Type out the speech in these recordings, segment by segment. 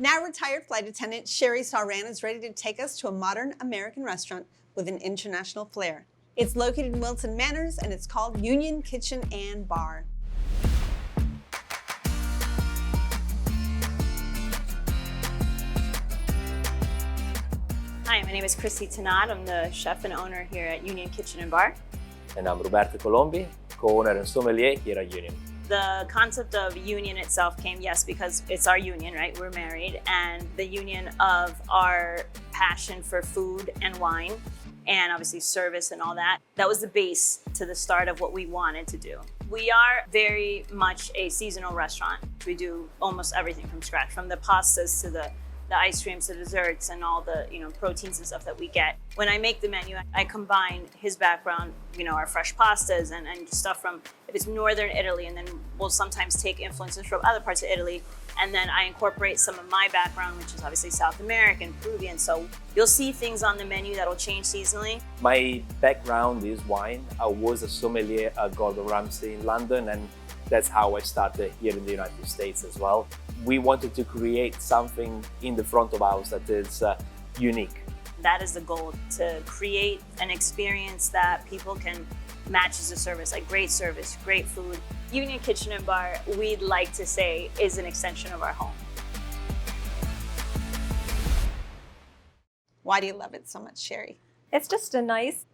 Now retired flight attendant Sherry Saran is ready to take us to a modern American restaurant with an international flair. It's located in Wilton Manors and it's called Union Kitchen and Bar. Hi, my name is Chrissy Tanat. I'm the chef and owner here at Union Kitchen and Bar. And I'm Roberto Colombi, co-owner and sommelier here at Union. The concept of union itself came, yes, because it's our union, right? We're married, and the union of our passion for food and wine, and obviously service and all that. That was the base to the start of what we wanted to do. We are very much a seasonal restaurant. We do almost everything from scratch, from the pastas to the ice creams, the desserts, and all the proteins and stuff that we get. When I make the menu, I combine his background, our fresh pastas and stuff from, if it's northern Italy, and then we'll sometimes take influences from other parts of Italy, and then I incorporate some of my background, which is obviously South American, Peruvian. So you'll see things on the menu that'll change seasonally. My background is wine. I was a sommelier at Gordon Ramsay in London, and that's how I started here in the United States as well. We wanted to create something in the front of house that is unique. That is the goal, to create an experience that people can match as a service, like great service, great food. Union Kitchen and Bar, we'd like to say, is an extension of our home. Why do you love it so much, Sherry? It's just a nice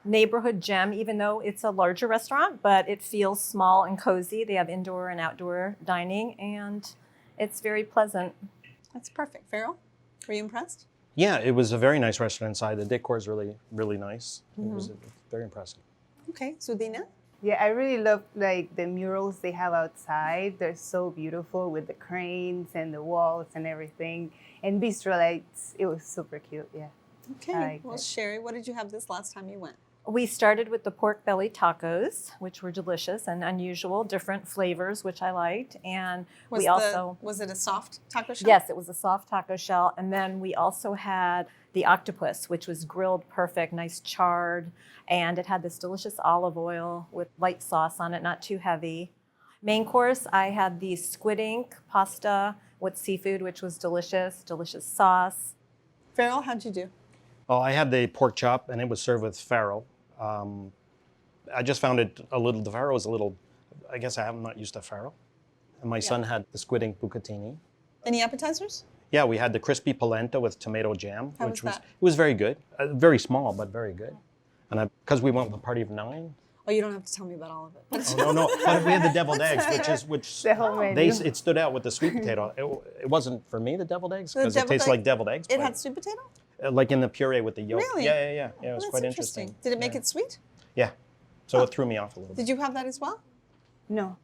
neighborhood gem, even though it's a larger restaurant, but it feels small and cozy. They have indoor and outdoor dining, and it's very pleasant. That's perfect. Farrell, were you impressed? Yeah, it was a very nice restaurant inside. The decor is really, really nice. It was very impressive. Okay, so Dina? Yeah, I really love the murals they have outside. They're so beautiful with the cranes and the walls and everything. And bistro lights, it was super cute, yeah. Okay, well, Sherry, what did you have this last time you went? We started with the pork belly tacos, which were delicious and unusual, different flavors, which I liked. And was it a soft taco shell? Yes, it was a soft taco shell. And then we also had the octopus, which was grilled perfect, nice charred. And it had this delicious olive oil with light sauce on it, not too heavy. Main course, I had the squid ink pasta with seafood, which was delicious sauce. Farrell, how'd you do? Oh, I had the pork chop, and it was served with farro. I just found it the farro was a little, I guess I have not used to farro. And my son had the squid ink bucatini. Any appetizers? Yeah, we had the crispy polenta with tomato jam, How was that? It was very good. Very small, but very good. And because we went with a party of 9. Oh, you don't have to tell me about all of it. Oh, no, but we had the deviled eggs, The whole menu. it stood out with the sweet potato. It wasn't for me, the deviled eggs, because it deviled tastes egg- like deviled eggs. It but- had sweet potato? Like in the puree with the yolk. Really? Yeah. It Well, was that's quite interesting. Did it make it sweet? Yeah. So it threw me off a little bit. Did you have that as well? No.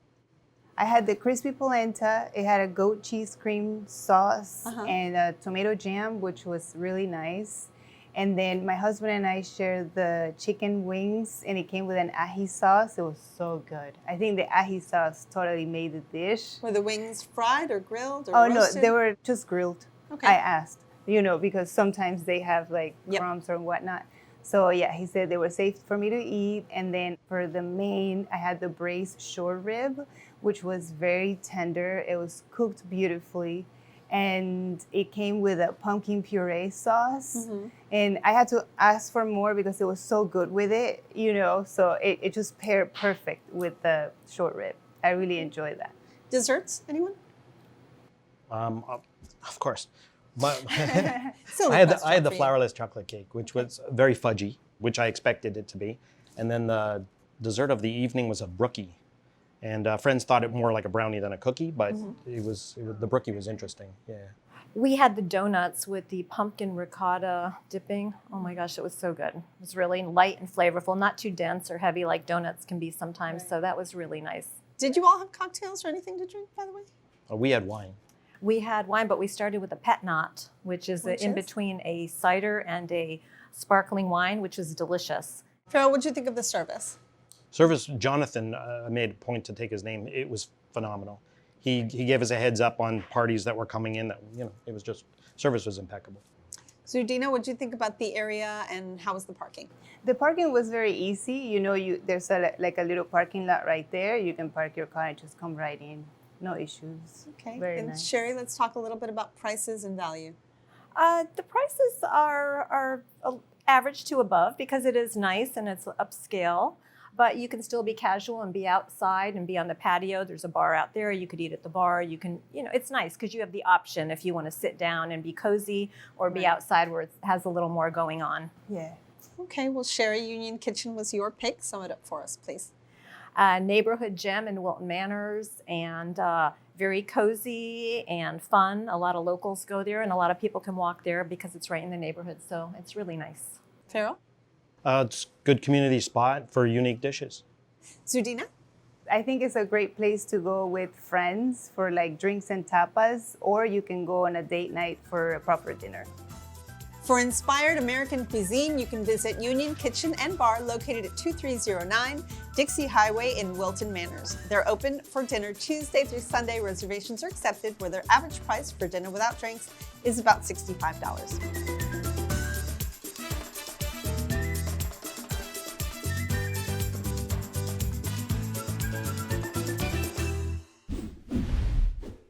I had the crispy polenta. It had a goat cheese cream sauce and a tomato jam, which was really nice. And then my husband and I shared the chicken wings, and it came with an ají sauce. It was so good. I think the ají sauce totally made the dish. Were the wings fried or grilled or Oh, roasted? no, they were just grilled. Okay. I asked, because sometimes they have Yep. crumbs or whatnot. So yeah, he said they were safe for me to eat. And then for the main, I had the braised short rib, which was very tender. It was cooked beautifully. And it came with a pumpkin puree sauce. And I had to ask for more because it was so good with it, so it just paired perfect with the short rib. I really enjoyed that. Desserts, anyone? Of course. But Silly I had question the for you. flourless chocolate cake, which was very fudgy, which I expected it to be. And then the dessert of the evening was a brookie. And friends thought it more like a brownie than a cookie, but the brookie was interesting. Yeah. We had the donuts with the pumpkin ricotta dipping. Oh my gosh, it was so good. It was really light and flavorful, not too dense or heavy like donuts can be sometimes. So that was really nice. Did you all have cocktails or anything to drink, by the way? We had wine. We had wine, but we started with a pet knot, which is in between a cider and a sparkling wine, which was delicious. Farrell, what did you think of the service? Service, Jonathan made a point to take his name. It was phenomenal. He gave us a heads up on parties that were coming in. That it was just, service was impeccable. So Dina, what did you think about the area and how was the parking? The parking was very easy. There's a little parking lot right there. You can park your car and just come right in. no issues. Okay. Very and nice. Sherry, let's talk a little bit about prices and value. The prices are average to above because it is nice and it's upscale. But you can still be casual and be outside and be on the patio. There's a bar out there. You could eat at the bar. You can, it's nice because you have the option if you want to sit down and be cozy or be Right. outside where it has a little more going on. Yeah. Okay, well, Sherry, Union Kitchen was your pick. Sum it up for us, please. Neighborhood gem in Wilton Manors, and very cozy and fun. A lot of locals go there, and a lot of people can walk there because it's right in the neighborhood. So it's really nice. Farrell? It's a good community spot for unique dishes. Zudina? I think it's a great place to go with friends for like drinks and tapas, or you can go on a date night for a proper dinner. For inspired American cuisine, you can visit Union Kitchen and Bar located at 2309 Dixie Highway in Wilton Manors. They're open for dinner Tuesday through Sunday. Reservations are accepted, where their average price for dinner without drinks is about $65.